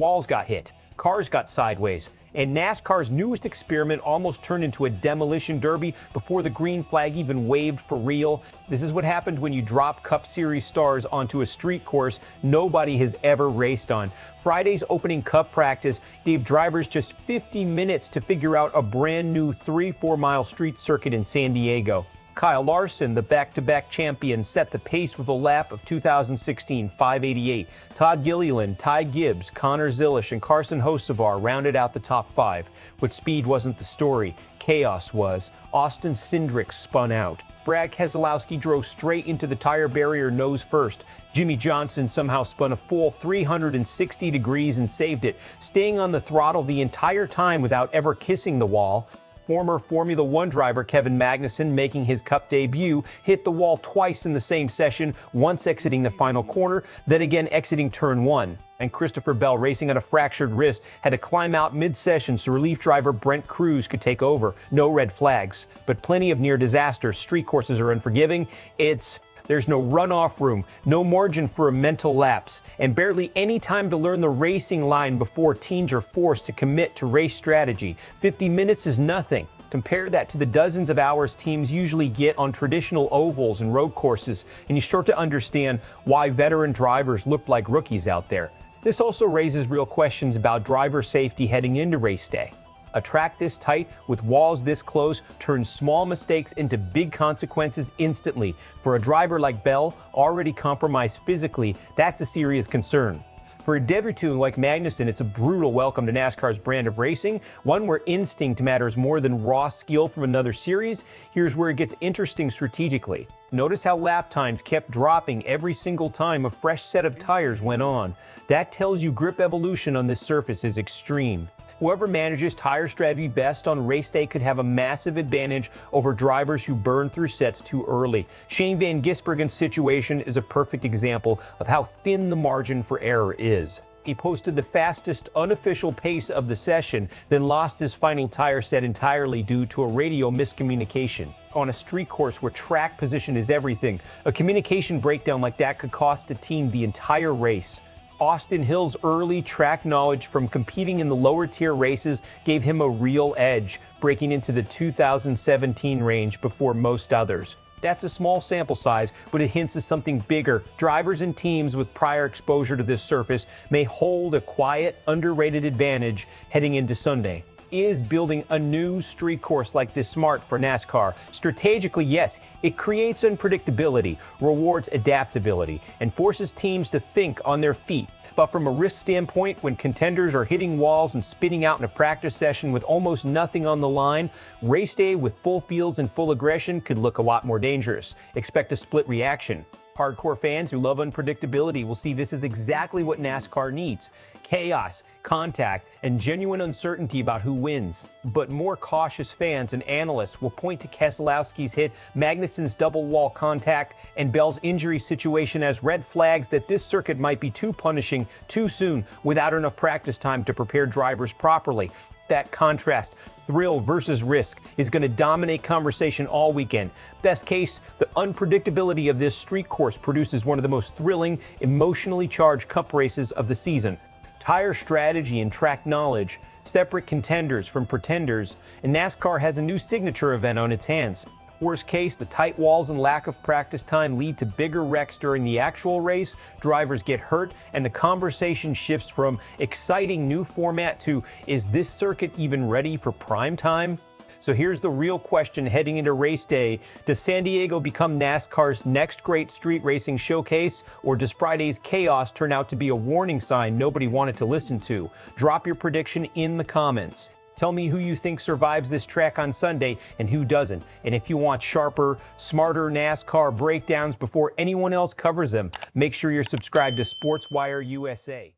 walls got hit, cars got sideways, and NASCAR's newest experiment almost turned into a demolition derby before the green flag even waved for real. This is what happened when you drop Cup Series stars onto a street course nobody has ever raced on. Friday's opening Cup practice gave drivers just 50 minutes to figure out a brand new 3-4 mile street circuit in San Diego. Kyle Larson, the back-to-back champion, set the pace with a lap of 2016 588. Todd Gilliland, Ty Gibbs, Connor Zilisch, and Carson Hocevar rounded out the top 5. But speed wasn't the story. Chaos was. Austin Cindric spun out. Brad Keselowski drove straight into the tire barrier nose first. Jimmy Johnson somehow spun a full 360 degrees and saved it, staying on the throttle the entire time without ever kissing the wall. Former Formula One driver Kevin Magnussen, making his Cup debut, hit the wall twice in the same session, once exiting the final corner, then again exiting turn 1. And Christopher Bell, racing on a fractured wrist, had to climb out mid-session so relief driver Brent Cruz could take over. No red flags, but plenty of near disasters. Street courses are unforgiving. There's no runoff room, no margin for a mental lapse, and barely any time to learn the racing line before teams are forced to commit to race strategy. 50 minutes is nothing. Compare that to the dozens of hours teams usually get on traditional ovals and road courses, and you start to understand why veteran drivers look like rookies out there. This also raises real questions about driver safety heading into race day. A track this tight with walls this close turns small mistakes into big consequences instantly. For a driver like Bell, already compromised physically, that's a serious concern. For a debutant like Magnussen, it's a brutal welcome to NASCAR's brand of racing, one where instinct matters more than raw skill from another series. Here's where it gets interesting strategically. Notice how lap times kept dropping every single time a fresh set of tires went on. That tells you grip evolution on this surface is extreme. Whoever manages tire strategy best on race day could have a massive advantage over drivers who burn through sets too early. Shane van Gisbergen's situation is a perfect example of how thin the margin for error is. He posted the fastest unofficial pace of the session, then lost his final tire set entirely due to a radio miscommunication. On a street course where track position is everything, a communication breakdown like that could cost a team the entire race. Austin Hill's early track knowledge from competing in the lower tier races gave him a real edge, breaking into the 2017 range before most others. That's a small sample size, but it hints at something bigger. Drivers and teams with prior exposure to this surface may hold a quiet, underrated advantage heading into Sunday. Is building a new street course like this smart for NASCAR? Strategically, yes. It creates unpredictability, rewards adaptability, and forces teams to think on their feet. But from a risk standpoint, when contenders are hitting walls and spitting out in a practice session with almost nothing on the line, race day with full fields and full aggression could look a lot more dangerous. Expect a split reaction. Hardcore fans who love unpredictability will see this is exactly what NASCAR needs. Chaos, contact, and genuine uncertainty about who wins. But more cautious fans and analysts will point to Keselowski's hit, Magnussen's double wall contact, and Bell's injury situation as red flags that this circuit might be too punishing too soon without enough practice time to prepare drivers properly. That contrast, thrill versus risk, is going to dominate conversation all weekend. Best case, the unpredictability of this street course produces one of the most thrilling, emotionally charged Cup races of the season. Tire strategy and track knowledge, separate contenders from pretenders, and NASCAR has a new signature event on its hands. Worst case, the tight walls and lack of practice time lead to bigger wrecks during the actual race, drivers get hurt, and the conversation shifts from exciting new format to, is this circuit even ready for prime time? So here's the real question heading into race day. Does San Diego become NASCAR's next great street racing showcase, or does Friday's chaos turn out to be a warning sign nobody wanted to listen to? Drop your prediction in the comments. Tell me who you think survives this track on Sunday and who doesn't. And if you want sharper, smarter NASCAR breakdowns before anyone else covers them, make sure you're subscribed to SPORTSWIRE USA.